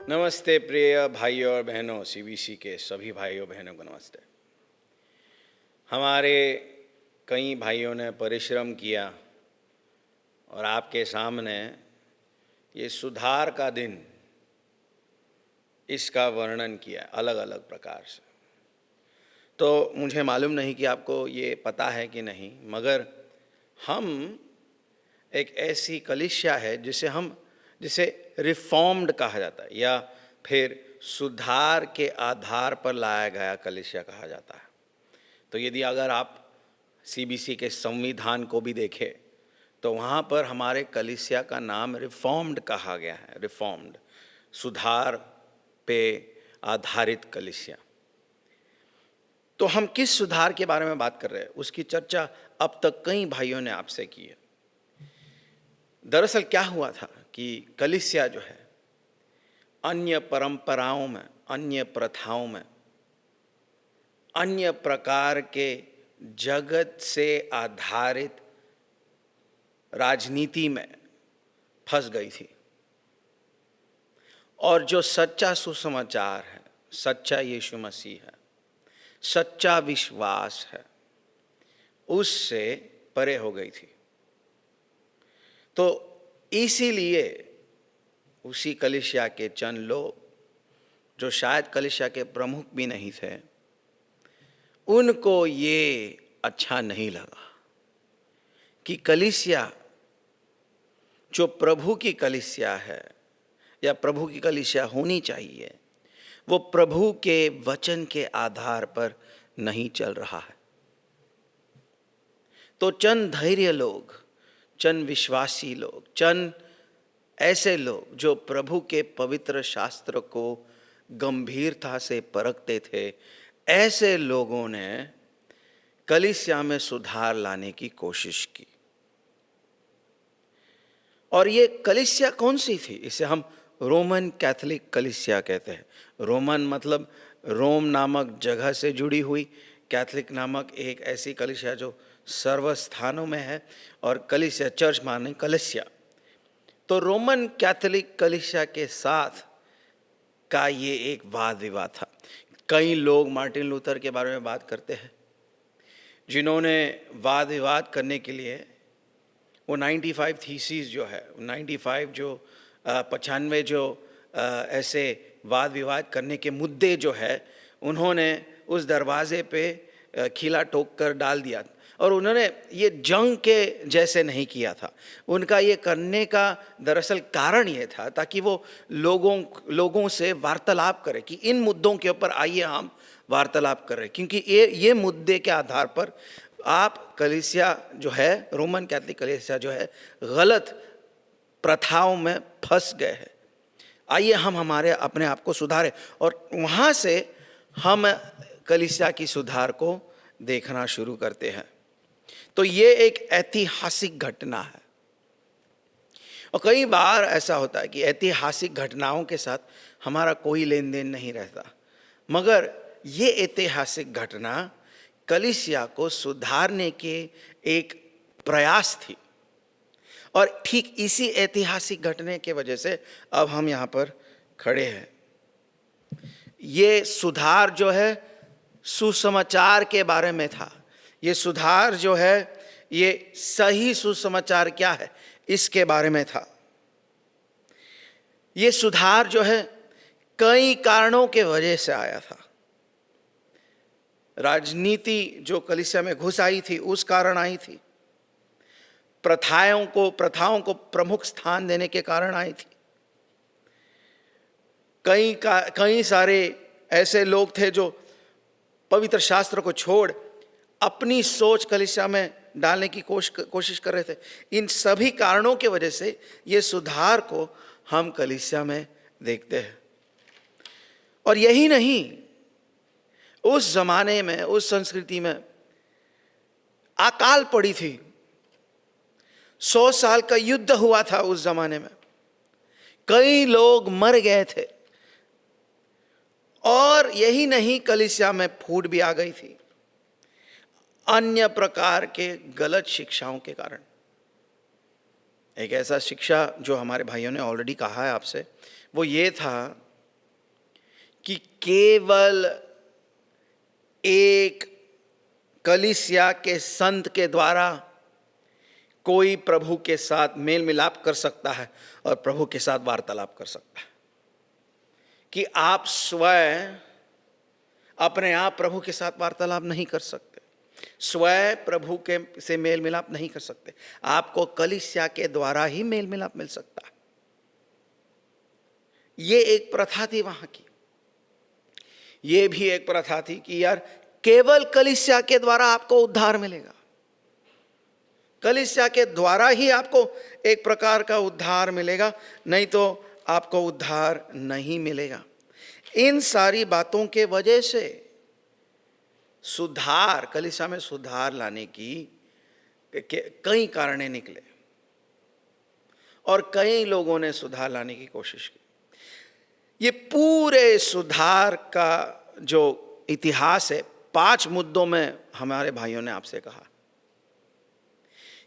नमस्ते प्रिय भाइयों और बहनों, सीबीसी के सभी भाइयों बहनों को नमस्ते। हमारे कई भाइयों ने परिश्रम किया और आपके सामने ये सुधार का दिन, इसका वर्णन किया अलग अलग प्रकार से। तो मुझे मालूम नहीं कि आपको ये पता है कि नहीं, मगर हम एक ऐसी कलीसिया है जिसे रिफॉर्म्ड कहा जाता है या फिर सुधार के आधार पर लाया गया कलीसिया कहा जाता है। तो यदि अगर आप सीबीसी के संविधान को भी देखें तो वहाँ पर हमारे कलीसिया का नाम रिफॉर्म्ड कहा गया है। रिफॉर्म्ड, सुधार पे आधारित कलीसिया। तो हम किस सुधार के बारे में बात कर रहे हैं, उसकी चर्चा अब तक कई भाइयों ने आपसे की है। दरअसल क्या हुआ था कि कलीसिया जो है अन्य परंपराओं में, अन्य प्रथाओं में, अन्य प्रकार के जगत से आधारित राजनीति में फंस गई थी। और जो सच्चा सुसमाचार है, सच्चा यीशु मसीह है, सच्चा विश्वास है, उससे परे हो गई थी। तो इसीलिए उसी कलीसिया के चंद लोग, जो शायद कलीसिया के प्रमुख भी नहीं थे, उनको ये अच्छा नहीं लगा कि कलीसिया जो प्रभु की कलीसिया है या प्रभु की कलीसिया होनी चाहिए, वो प्रभु के वचन के आधार पर नहीं चल रहा है। तो चंद धैर्य लोग, चंद विश्वासी लोग, चंद ऐसे लोग जो प्रभु के पवित्र शास्त्र को गंभीरता से परखते थे, ऐसे लोगों ने कलीसिया में सुधार लाने की कोशिश की। और ये कलीसिया कौन सी थी? इसे हम रोमन कैथोलिक कलीसिया कहते हैं। रोमन मतलब रोम नामक जगह से जुड़ी हुई, कैथोलिक नामक एक ऐसी कलीसिया जो सर्वस्थानों में है, और कलीसिया चर्च माने कलीसिया। तो रोमन कैथोलिक कलीसिया के साथ का ये एक वाद विवाद था। कई लोग मार्टिन लूथर के बारे में बात करते हैं, जिन्होंने वाद विवाद करने के लिए वो 95 थीसिस जो है, 95 जो 95 जो ऐसे वाद विवाद करने के मुद्दे जो है, उन्होंने उस दरवाजे पे खीला ठोक कर डाल दिया। और उन्होंने ये जंग के जैसे नहीं किया था। उनका ये करने का दरअसल कारण ये था ताकि वो लोगों से वार्तालाप करें कि इन मुद्दों के ऊपर आइए हम वार्तालाप करें, क्योंकि ये मुद्दे के आधार पर आप कलीसिया जो है, रोमन कैथोलिक कलीसिया जो है, गलत प्रथाओं में फंस गए हैं। आइए हम हमारे अपने आप को सुधारें। और वहाँ से हम कलीसिया की सुधार को देखना शुरू करते हैं। तो ये एक ऐतिहासिक घटना है। और कई बार ऐसा होता है कि ऐतिहासिक घटनाओं के साथ हमारा कोई लेन देन नहीं रहता, मगर ये ऐतिहासिक घटना कलीसिया को सुधारने के एक प्रयास थी। और ठीक इसी ऐतिहासिक घटने के वजह से अब हम यहाँ पर खड़े हैं। ये सुधार जो है सुसमाचार के बारे में था। ये सुधार जो है, ये सही सुसमाचार क्या है, इसके बारे में था। ये सुधार जो है कई कारणों के वजह से आया था। राजनीति जो कलीसिया में घुस आई थी, उस कारण आई थी। प्रथाओं को प्रमुख स्थान देने के कारण आई थी। कई सारे ऐसे लोग थे जो पवित्र शास्त्र को छोड़ अपनी सोच कलीसिया में डालने की कोशिश कर रहे थे। इन सभी कारणों के वजह से ये सुधार को हम कलीसिया में देखते हैं। और यही नहीं, उस जमाने में, उस संस्कृति में अकाल पड़ी थी। 100 साल का युद्ध हुआ था उस जमाने में। कई लोग मर गए थे। और यही नहीं, कलीसिया में फूट भी आ गई थी अन्य प्रकार के गलत शिक्षाओं के कारण। एक ऐसा शिक्षा जो हमारे भाइयों ने ऑलरेडी कहा है आपसे, वो ये था कि केवल एक कलीसिया के संत के द्वारा कोई प्रभु के साथ मेल मिलाप कर सकता है और प्रभु के साथ वार्तालाप कर सकता है। कि आप स्वयं अपने आप प्रभु के साथ वार्तालाप नहीं कर सकते, स्वयं प्रभु के से मेल मिलाप नहीं कर सकते, आपको कलीसिया के द्वारा ही मेल मिलाप मिल सकता है। ये एक प्रथा थी वहां की। ये भी एक प्रथा थी कि यार केवल कलीसिया के द्वारा आपको उद्धार मिलेगा, कलीसिया के द्वारा ही आपको एक प्रकार का उद्धार मिलेगा, नहीं तो आपको उद्धार नहीं मिलेगा। इन सारी बातों के वजह से सुधार, कलीसिया में सुधार लाने की कई कारण निकले और कई लोगों ने सुधार लाने की कोशिश की। ये पूरे सुधार का जो इतिहास है, 5 मुद्दों में हमारे भाइयों ने आपसे कहा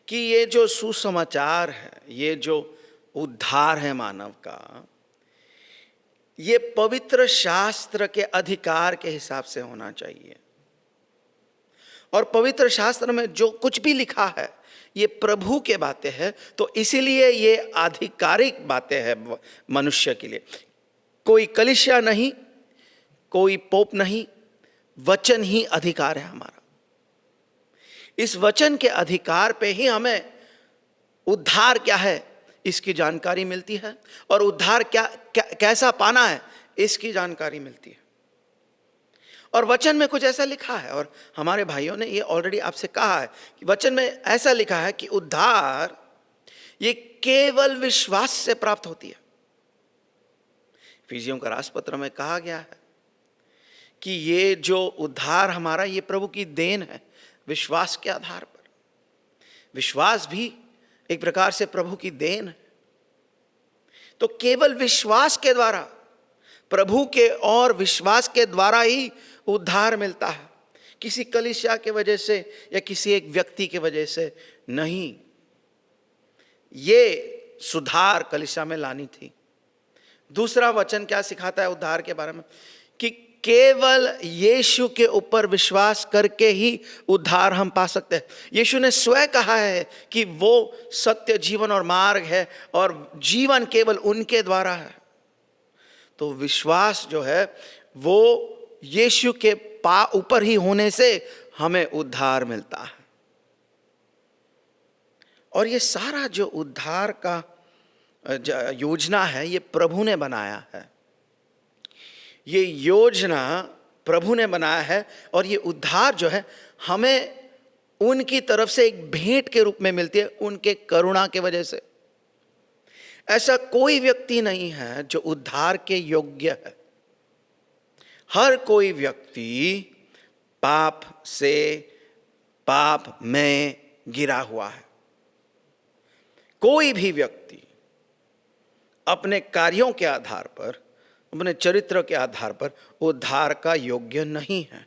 कि ये जो सुसमाचार है, ये जो उद्धार है मानव का, ये पवित्र शास्त्र के अधिकार के हिसाब से होना चाहिए। और पवित्र शास्त्र में जो कुछ भी लिखा है ये प्रभु के बातें हैं, तो इसीलिए ये आधिकारिक बातें हैं मनुष्य के लिए। कोई कलीसिया नहीं, कोई पोप नहीं, वचन ही अधिकार है हमारा। इस वचन के अधिकार पे ही हमें उद्धार क्या है इसकी जानकारी मिलती है, और उद्धार कैसा पाना है इसकी जानकारी मिलती है। और वचन में कुछ ऐसा लिखा है, और हमारे भाइयों ने ये ऑलरेडी आपसे कहा है कि वचन में ऐसा लिखा है कि उद्धार ये केवल विश्वास से प्राप्त होती है। इफिसियों का राजपत्र में कहा गया है कि ये जो उद्धार हमारा, ये प्रभु की देन है विश्वास के आधार पर। विश्वास भी एक प्रकार से प्रभु की देन है। तो केवल विश्वास के द्वारा, प्रभु के और विश्वास के द्वारा ही उद्धार मिलता है, किसी कलीसिया के वजह से या किसी एक व्यक्ति के वजह से नहीं। ये सुधार कलीसिया में लानी थी। दूसरा वचन क्या सिखाता है उद्धार के बारे में? कि केवल यीशु के ऊपर विश्वास करके ही उद्धार हम पा सकते हैं। यीशु ने स्वयं कहा है कि वो सत्य, जीवन और मार्ग है, और जीवन केवल उनके द्वारा है। तो विश्वास जो है वो यीशु के ऊपर ही होने से हमें उद्धार मिलता है। और ये सारा जो उद्धार का योजना है ये प्रभु ने बनाया है। ये योजना प्रभु ने बनाया है, और ये उद्धार जो है हमें उनकी तरफ से एक भेंट के रूप में मिलती है, उनके करुणा के वजह से। ऐसा कोई व्यक्ति नहीं है जो उद्धार के योग्य है। हर कोई व्यक्ति पाप में गिरा हुआ है। कोई भी व्यक्ति अपने कार्यों के आधार पर, अपने चरित्र के आधार पर उद्धार का योग्य नहीं है।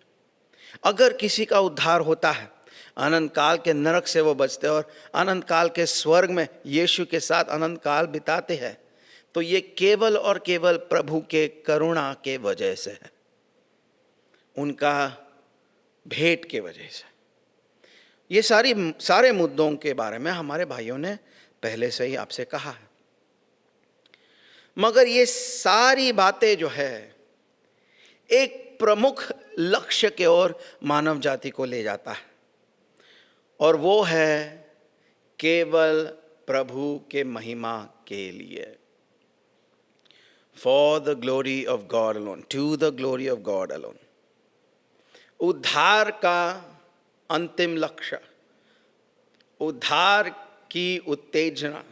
अगर किसी का उद्धार होता है, अनंत काल के नरक से वो बचते हैं और अनंत काल के स्वर्ग में यीशु के साथ अनंत काल बिताते हैं, तो ये केवल और केवल प्रभु के करुणा के वजह से है, उनका भेंट के वजह से। ये सारे मुद्दों के बारे में हमारे भाइयों ने पहले से ही आपसे कहा है। मगर ये सारी बातें जो है एक प्रमुख लक्ष्य के ओर मानव जाति को ले जाता है, और वो है केवल प्रभु के महिमा के लिए। For the glory of God alone, to the glory of God alone. उद्धार का अंतिम लक्ष्य, उद्धार की उत्तेजना,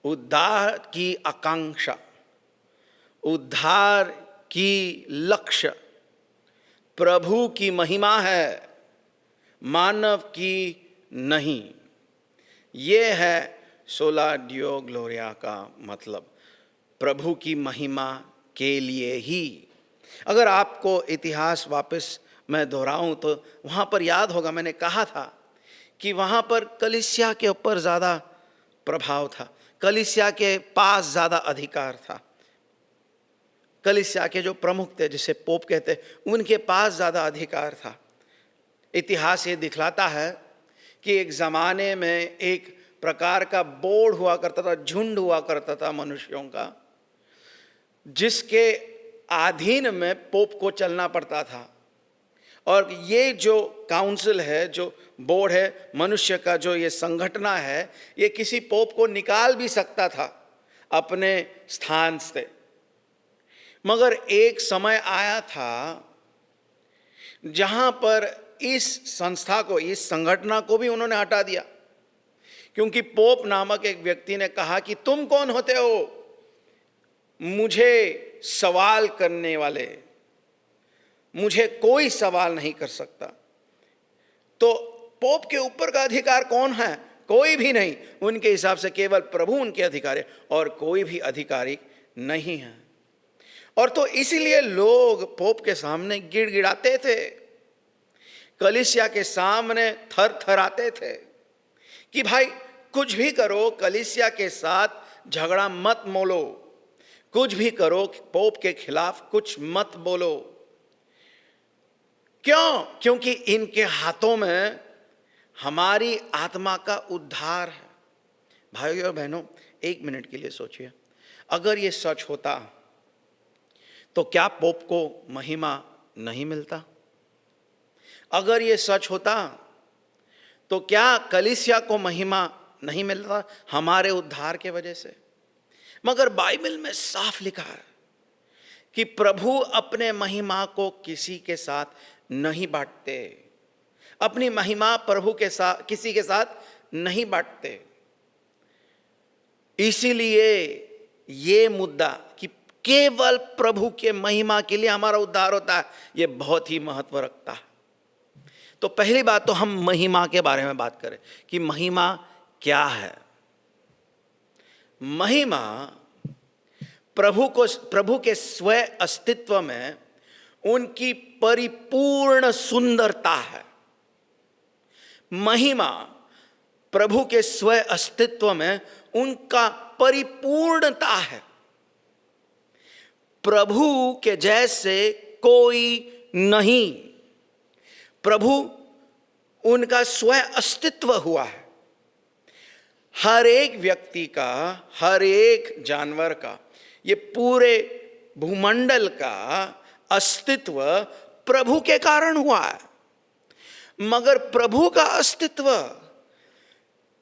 उद्धार की आकांक्षा, उद्धार की लक्ष्य प्रभु की महिमा है, मानव की नहीं। ये है सोला डियो ग्लोरिया का मतलब, प्रभु की महिमा के लिए ही। अगर आपको इतिहास वापस मैं दोहराऊं तो वहाँ पर याद होगा मैंने कहा था कि वहाँ पर कलीसिया के ऊपर ज़्यादा प्रभाव था, कलीसिया के पास ज़्यादा अधिकार था। कलीसिया के जो प्रमुख थे, जिसे पोप कहते हैं, उनके पास ज़्यादा अधिकार था। इतिहास ये दिखलाता है कि एक ज़माने में एक प्रकार का बोर्ड हुआ करता था, झुंड हुआ करता था मनुष्यों का, जिसके अधीन में पोप को चलना पड़ता था। और ये जो काउंसिल है, जो बोर्ड है, मनुष्य का जो ये संगठना है, ये किसी पोप को निकाल भी सकता था अपने स्थान से। मगर एक समय आया था जहां पर इस संस्था को, इस संगठना को भी उन्होंने हटा दिया, क्योंकि पोप नामक एक व्यक्ति ने कहा कि तुम कौन होते हो मुझे सवाल करने वाले, मुझे कोई सवाल नहीं कर सकता। तो पोप के ऊपर का अधिकार कौन है? कोई भी नहीं। उनके हिसाब से केवल प्रभु उनके अधिकारी, और कोई भी अधिकारी नहीं है। और तो इसीलिए लोग पोप के सामने गिड़गिड़ाते थे, कलीसिया के सामने थर थर आते थे कि भाई कुछ भी करो, कलीसिया के साथ झगड़ा मत मोलो, कुछ भी करो, पोप के खिलाफ कुछ मत बोलो। क्यों? क्योंकि इनके हाथों में हमारी आत्मा का उद्धार है। भाइयों और बहनों, एक मिनट के लिए सोचिए, अगर ये सच होता तो क्या पोप को महिमा नहीं मिलता? अगर ये सच होता तो क्या कलीसिया को महिमा नहीं मिलता हमारे उद्धार के वजह से? मगर बाइबल में साफ लिखा है कि प्रभु अपने महिमा को किसी के साथ नहीं बांटते, अपनी महिमा प्रभु के साथ किसी के साथ नहीं बांटते। इसीलिए ये मुद्दा कि केवल प्रभु के महिमा के लिए हमारा उद्धार होता है, ये बहुत ही महत्व रखता है। तो पहली बात तो हम महिमा के बारे में बात करें कि महिमा क्या है। महिमा प्रभु के स्वयं अस्तित्व में उनकी परिपूर्ण सुंदरता है। महिमा प्रभु के स्वयं अस्तित्व में उनका परिपूर्णता है। प्रभु के जैसे कोई नहीं। प्रभु उनका स्वयं अस्तित्व हुआ है। हर एक व्यक्ति का, हर एक जानवर का, ये पूरे भूमंडल का अस्तित्व प्रभु के कारण हुआ है। मगर प्रभु का अस्तित्व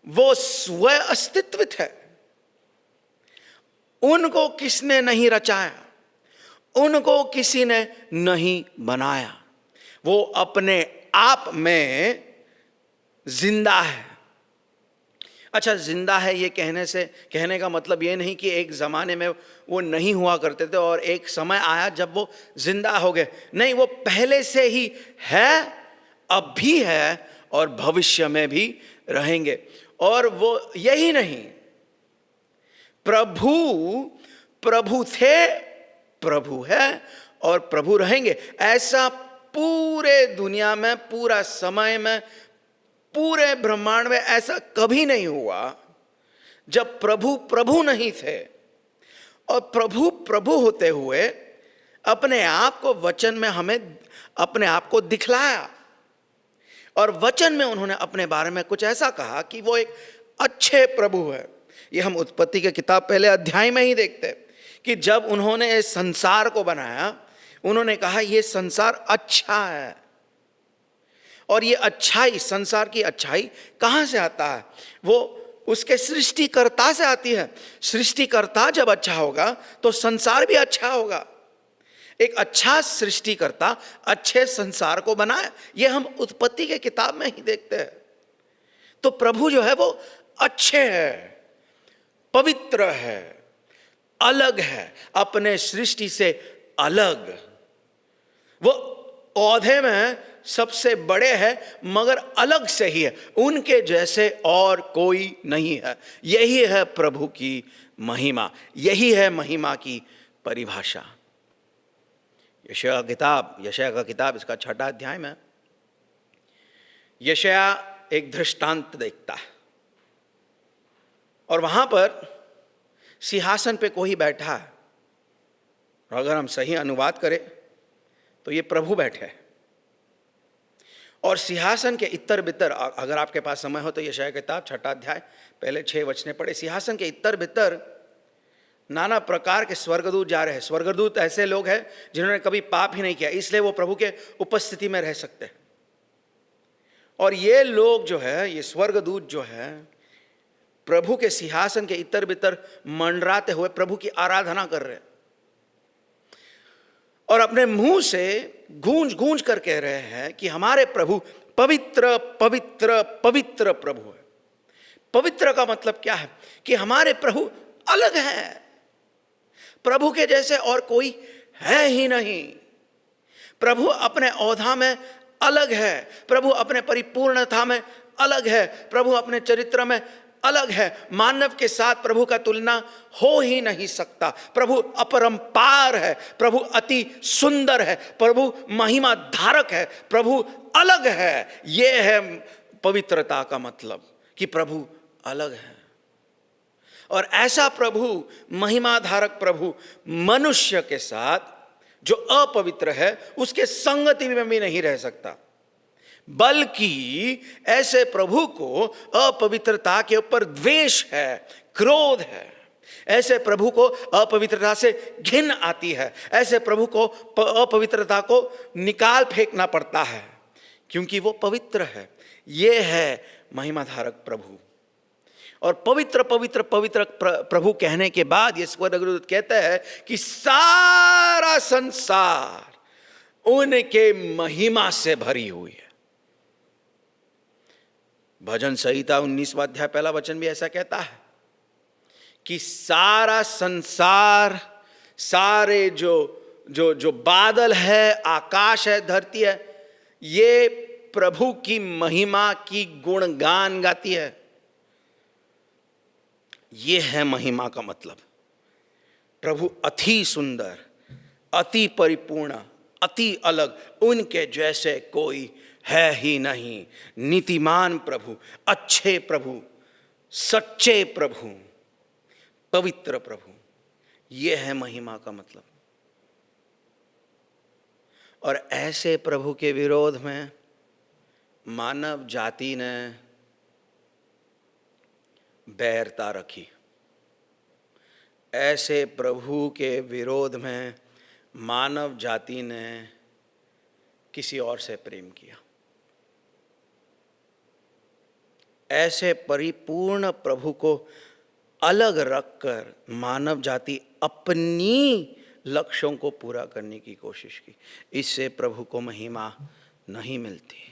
वो स्वयं अस्तित्वित है। उनको किसने नहीं रचाया, उनको किसी ने नहीं बनाया। वो अपने आप में जिंदा है। अच्छा, जिंदा है ये कहने का मतलब ये नहीं कि एक ज़माने में वो नहीं हुआ करते थे और एक समय आया जब वो जिंदा हो गए। नहीं, वो पहले से ही है, अब भी है और भविष्य में भी रहेंगे। और वो यही नहीं, प्रभु थे, प्रभु है और प्रभु रहेंगे। ऐसा पूरे दुनिया में, पूरा समय में, पूरे ब्रह्मांड में ऐसा कभी नहीं हुआ जब प्रभु नहीं थे। और प्रभु होते हुए अपने आप को वचन में हमें अपने आप को दिखलाया। और वचन में उन्होंने अपने बारे में कुछ ऐसा कहा कि वो एक अच्छे प्रभु है। ये हम उत्पत्ति के किताब पहले अध्याय में ही देखते हैं कि जब उन्होंने इस संसार को बनाया, उन्होंने कहा ये संसार अच्छा है। और ये अच्छाई, संसार की अच्छाई कहाँ से आता है? वो उसके सृष्टिकर्ता से आती है। सृष्टिकर्ता जब अच्छा होगा तो संसार भी अच्छा होगा। एक अच्छा सृष्टिकर्ता अच्छे संसार को बनाए, ये हम उत्पत्ति के किताब में ही देखते हैं। तो प्रभु जो है वो अच्छे है, पवित्र है, अलग है, अपने सृष्टि से अलग। वो औधे में सबसे बड़े हैं मगर अलग से ही है, उनके जैसे और कोई नहीं है। यही है प्रभु की महिमा, यही है महिमा की परिभाषा। यशायाह का किताब इसका 6 अध्याय में यशायाह एक दृष्टांत देखता है। और वहां पर सिंहासन पे कोई बैठा है, और अगर हम सही अनुवाद करें तो ये प्रभु बैठे हैं। और सिंहासन के इत्तर बित्तर, अगर आपके पास समय हो तो यशायाह किताब 6 अध्याय पहले 6 वचने पढ़े। सिंहासन के इत्तर बित्तर नाना प्रकार के स्वर्गदूत जा रहे हैं। स्वर्गदूत ऐसे लोग हैं जिन्होंने कभी पाप ही नहीं किया, इसलिए वो प्रभु के उपस्थिति में रह सकते हैं। और ये लोग जो है, ये स्वर्गदूत जो है, प्रभु के सिंहासन के इत्तर बित्तर मंडराते हुए प्रभु की आराधना कर रहे हैं और अपने मुंह से गूंज गूंज कर कह रहे हैं कि हमारे प्रभु पवित्र पवित्र पवित्र प्रभु है। पवित्र का मतलब क्या है? कि हमारे प्रभु अलग है, प्रभु के जैसे और कोई है ही नहीं। प्रभु अपने औधा में अलग है, प्रभु अपने परिपूर्णता में अलग है, प्रभु अपने चरित्र में अलग है। मानव के साथ प्रभु का तुलना हो ही नहीं सकता। प्रभु अपरंपार है, प्रभु अति सुंदर है, प्रभु महिमा धारक है, प्रभु अलग है। यह है पवित्रता का मतलब, कि प्रभु अलग है। और ऐसा प्रभु, महिमा धारक प्रभु, मनुष्य के साथ जो अपवित्र है उसके संगति में भी नहीं रह सकता, बल्कि ऐसे प्रभु को अपवित्रता के ऊपर द्वेष है, क्रोध है। ऐसे प्रभु को अपवित्रता से घिन आती है। ऐसे प्रभु को अपवित्रता को निकाल फेंकना पड़ता है, क्योंकि वो पवित्र है। ये है महिमा धारक प्रभु। और पवित्र पवित्र पवित्र प्रभु कहने के बाद ये स्वर्गदूत कहते हैं कि सारा संसार उनके महिमा से भरी हुई है। भजन संहिता 19वां अध्याय पहला वचन भी ऐसा कहता है कि सारा संसार, सारे जो बादल है, आकाश है, धरती है, ये प्रभु की महिमा की गुणगान गाती है। ये है महिमा का मतलब। प्रभु अति सुंदर, अति परिपूर्ण, अति अलग, उनके जैसे कोई है ही नहीं। नीतिमान प्रभु, अच्छे प्रभु, सच्चे प्रभु, पवित्र प्रभु, यह है महिमा का मतलब। और ऐसे प्रभु के विरोध में मानव जाति ने बैरता रखी। ऐसे प्रभु के विरोध में मानव जाति ने किसी और से प्रेम किया। ऐसे परिपूर्ण प्रभु को अलग रखकर मानव जाति अपनी लक्ष्यों को पूरा करने की कोशिश की। इससे प्रभु को महिमा नहीं मिलती।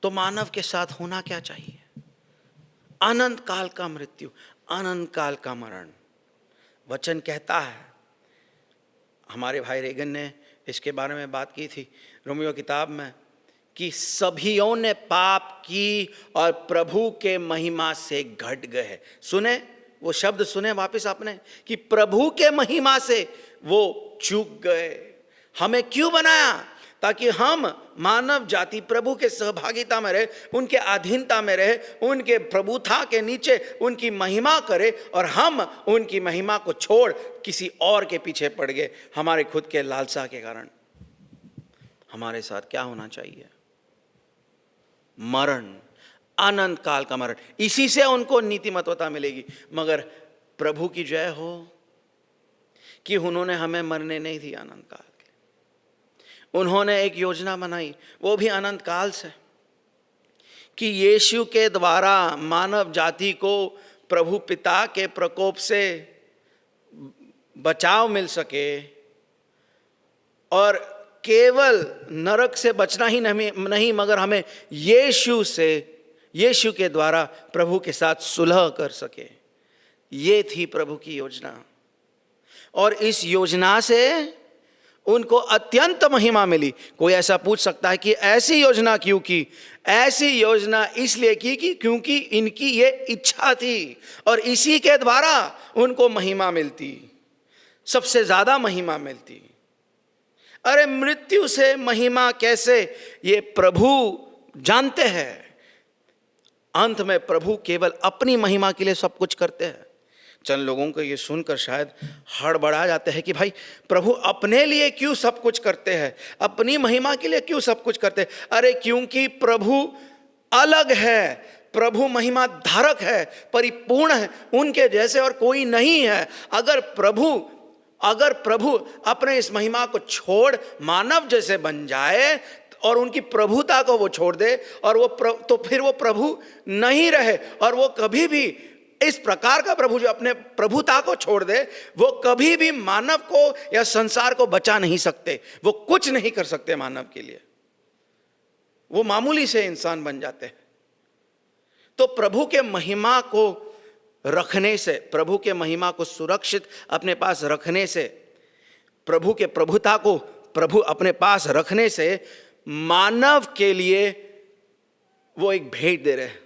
तो मानव के साथ होना क्या चाहिए? अनंत काल का मृत्यु, अनंत काल का मरण। वचन कहता है, हमारे भाई रेगन ने इसके बारे में बात की थी रोमियो किताब में, कि सभियों ने पाप की और प्रभु के महिमा से घट गए। सुने वो शब्द, सुने वापस आपने, कि प्रभु के महिमा से वो चूक गए। हमें क्यों बनाया? ताकि हम मानव जाति प्रभु के सहभागिता में रहे, उनके अधीनता में रहे, उनके प्रभुता के नीचे उनकी महिमा करे। और हम उनकी महिमा को छोड़ किसी और के पीछे पड़ गए हमारे खुद के लालसा के कारण। हमारे साथ क्या होना चाहिए? मरण, अनंत काल का मरण। इसी से उनको नीतिमत्वता मिलेगी। मगर प्रभु की जय हो कि उन्होंने हमें मरने नहीं दिया अनंत काल। उन्होंने एक योजना बनाई, वो भी अनंत काल से, कि यीशु के द्वारा मानव जाति को प्रभु पिता के प्रकोप से बचाव मिल सके। और केवल नरक से बचना ही नहीं, मगर हमें यीशु के द्वारा प्रभु के साथ सुलह कर सके। ये थी प्रभु की योजना। और इस योजना से उनको अत्यंत महिमा मिली। कोई ऐसा पूछ सकता है कि ऐसी योजना क्यों की? ऐसी योजना इसलिए की कि क्योंकि इनकी ये इच्छा थी और इसी के द्वारा उनको महिमा मिलती, सबसे ज्यादा महिमा मिलती। अरे मृत्यु से महिमा कैसे, ये प्रभु जानते हैं। अंत में प्रभु केवल अपनी महिमा के लिए सब कुछ करते हैं। चंद लोगों को ये सुनकर शायद हड़बड़ा जाते हैं कि भाई प्रभु अपने लिए क्यों सब कुछ करते हैं, अपनी महिमा के लिए क्यों सब कुछ करते हैं। अरे क्योंकि प्रभु अलग है, प्रभु महिमा धारक है, परिपूर्ण है, उनके जैसे और कोई नहीं है। अगर प्रभु अपने इस महिमा को छोड़ मानव जैसे बन जाए और उनकी प्रभुता को वो छोड़ दे और तो फिर वो प्रभु नहीं रहे। और वो कभी भी इस प्रकार का प्रभु जो अपने प्रभुता को छोड़ दे, वो कभी भी मानव को या संसार को बचा नहीं सकते। वो कुछ नहीं कर सकते मानव के लिए, वो मामूली से इंसान बन जाते हैं। तो प्रभु के महिमा को रखने से, प्रभु के महिमा को सुरक्षित अपने पास रखने से, प्रभु के प्रभुता को प्रभु अपने पास रखने से मानव के लिए वो एक भेंट दे रहे हैं,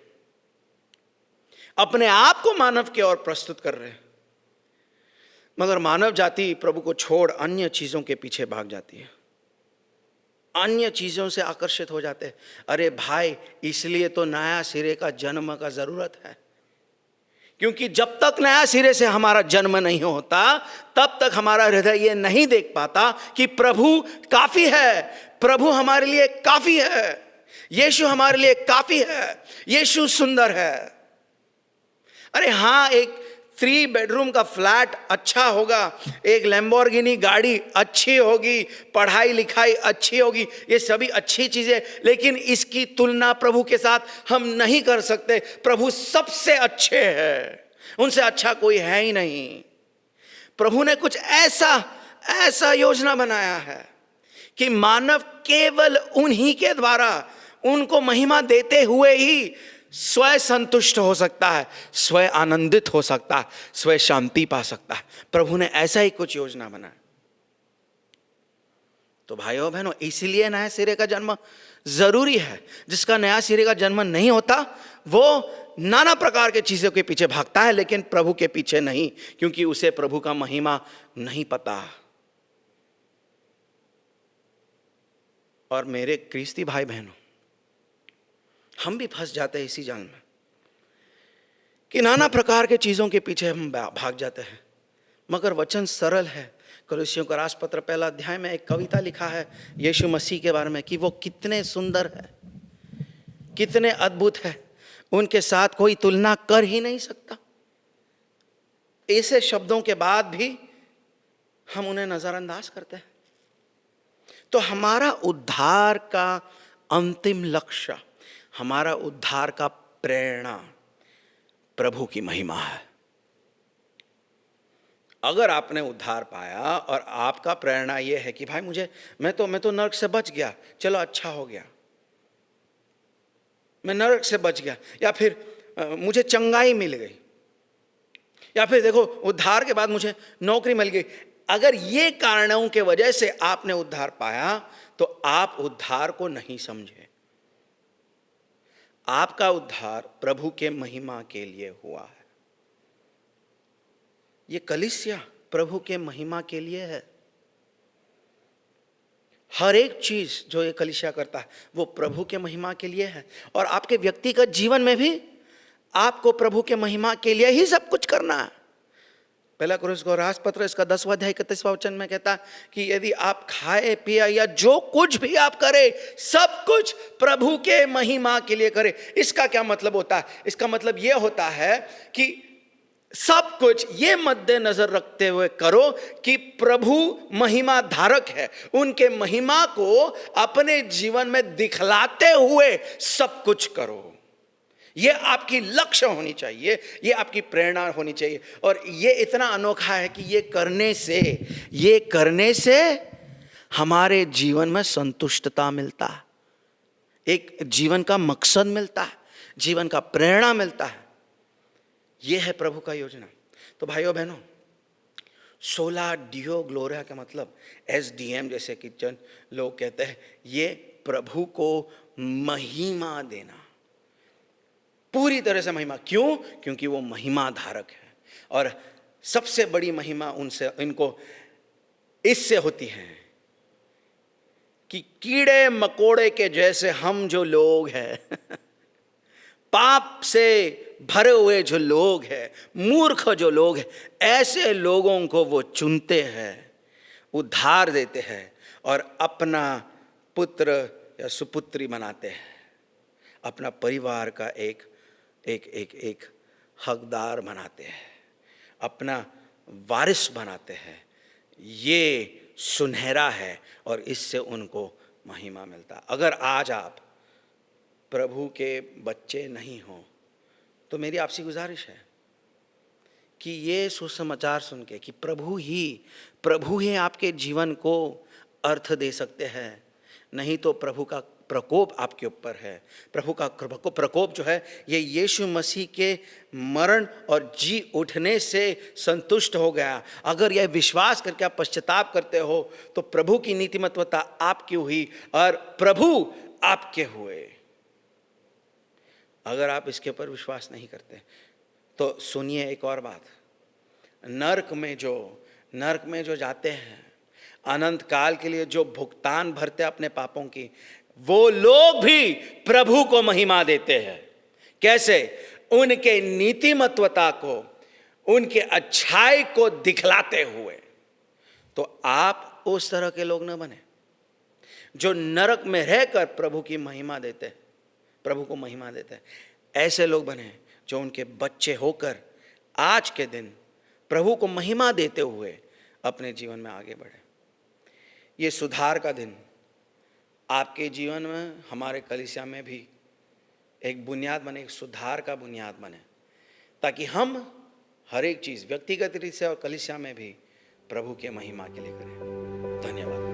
अपने आप को मानव की ओर प्रस्तुत कर रहे हैं। मगर मानव जाति प्रभु को छोड़ अन्य चीजों के पीछे भाग जाती है, अन्य चीजों से आकर्षित हो जाते हैं। अरे भाई, इसलिए तो नया सिरे का जन्म का जरूरत है, क्योंकि जब तक नया सिरे से हमारा जन्म नहीं होता तब तक हमारा हृदय ये नहीं देख पाता कि प्रभु काफी है, प्रभु हमारे लिए काफी है, यीशु हमारे लिए काफी है, यीशु सुंदर है। अरे हाँ, एक 3 बेडरूम का फ्लैट अच्छा होगा, एक लैम्बोर्गिनी गाड़ी अच्छी होगी, पढ़ाई लिखाई अच्छी होगी, ये सभी अच्छी चीजें, लेकिन इसकी तुलना प्रभु के साथ हम नहीं कर सकते। प्रभु सबसे अच्छे हैं, उनसे अच्छा कोई है ही नहीं। प्रभु ने कुछ ऐसा योजना बनाया है कि मानव केवल उन्हीं के द्वारा उनको महिमा देते हुए ही स्वयं संतुष्ट हो सकता है, स्वयं आनंदित हो सकता है, स्वयं शांति पा सकता है। प्रभु ने ऐसा ही कुछ योजना बनाया। तो भाइयों बहनों, इसलिए नया सिरे का जन्म जरूरी है। जिसका नया सिरे का जन्म नहीं होता वो नाना प्रकार के चीजों के पीछे भागता है, लेकिन प्रभु के पीछे नहीं, क्योंकि उसे प्रभु का महिमा नहीं पता। और मेरे क्रिस्ती भाई बहनों, हम भी फंस जाते हैं इसी जाल में कि नाना प्रकार के चीजों के पीछे हम भाग जाते हैं। मगर वचन सरल है। कुरिन्थियों का राजपत्र 1 अध्याय में एक कविता लिखा है यीशु मसीह के बारे में कि वो कितने सुंदर है, कितने अद्भुत है, उनके साथ कोई तुलना कर ही नहीं सकता। ऐसे शब्दों के बाद भी हम उन्हें नजरअंदाज करते हैं। तो हमारा उद्धार का अंतिम लक्ष्य, हमारा उद्धार का प्रेरणा प्रभु की महिमा है। अगर आपने उद्धार पाया और आपका प्रेरणा यह है कि भाई मैं तो नरक से बच गया, चलो अच्छा हो गया, मैं नरक से बच गया, या फिर मुझे चंगाई मिल गई, या फिर देखो उद्धार के बाद मुझे नौकरी मिल गई। अगर ये कारणों के वजह से आपने उद्धार पाया तो आप उद्धार को नहीं समझे। आपका उद्धार प्रभु के महिमा के लिए हुआ है। ये कलीसिया प्रभु के महिमा के लिए है। हर एक चीज जो ये कलीसिया करता है वो प्रभु के महिमा के लिए है। और आपके व्यक्तिगत जीवन में भी आपको प्रभु के महिमा के लिए ही सब कुछ करना है। 1 कुरिन्थियों का राजपत्र इसका 10वां अध्याय 31वां वचन में कहता है कि यदि आप खाए पिए या जो कुछ भी आप करें, सब कुछ प्रभु के महिमा के लिए करें। इसका क्या मतलब होता है? इसका मतलब यह होता है कि सब कुछ ये मद्देनजर रखते हुए करो कि प्रभु महिमा धारक है, उनके महिमा को अपने जीवन में दिखलाते हुए सब कुछ करो। ये आपकी लक्ष्य होनी चाहिए, ये आपकी प्रेरणा होनी चाहिए। और ये इतना अनोखा है कि ये करने से हमारे जीवन में संतुष्टता मिलता है, एक जीवन का मकसद मिलता है, जीवन का प्रेरणा मिलता है। ये है प्रभु का योजना। तो भाइयों बहनों, सोला डियो ग्लोरिया का मतलब SDM जैसे कि लोग कहते हैं, ये प्रभु को महिमा देना, पूरी तरह से महिमा। क्यों? क्योंकि वो महिमा धारक है। और सबसे बड़ी महिमा इनको इससे होती है कि कीड़े मकोड़े के जैसे हम जो लोग हैं पाप से भरे हुए जो लोग हैं, मूर्ख जो लोग हैं, ऐसे लोगों को वो चुनते हैं, उद्धार देते हैं और अपना पुत्र या सुपुत्री बनाते हैं, अपना परिवार का एक एक एक एक हकदार बनाते हैं, अपना वारिस बनाते हैं। ये सुनहरा है और इससे उनको महिमा मिलता। अगर आज आप प्रभु के बच्चे नहीं हो तो मेरी आपसे गुजारिश है कि ये सुसमाचार सुन के कि प्रभु ही आपके जीवन को अर्थ दे सकते हैं, नहीं तो प्रभु का प्रकोप आपके ऊपर है। प्रभु का प्रकोप जो है ये यीशु मसीह के मरण और जी उठने से संतुष्ट हो गया। अगर यह विश्वास करके आप पश्चाताप करते हो तो प्रभु की नीतिमत्वता आपकी हुई और प्रभु आपके हुए। अगर आप इसके ऊपर विश्वास नहीं करते तो सुनिए एक और बात, नरक में जो जाते हैं, अनंत काल के लिए जो भुगतान भरते हैं अपने पापों की, वो लोग भी प्रभु को महिमा देते हैं। कैसे? उनके नीतिमत्वता को, उनके अच्छाई को दिखलाते हुए। तो आप उस तरह के लोग न बने जो नरक में रहकर प्रभु की महिमा देते हैं, प्रभु को महिमा देते हैं। ऐसे लोग बने जो उनके बच्चे होकर आज के दिन प्रभु को महिमा देते हुए अपने जीवन में आगे बढ़े। ये सुधार का दिन आपके जीवन में, हमारे कलीसिया में भी एक बुनियाद बने, एक सुधार का बुनियाद बने, ताकि हम हर एक चीज़ व्यक्तिगत रीति से और कलीसिया में भी प्रभु के महिमा के लिए करें। धन्यवाद।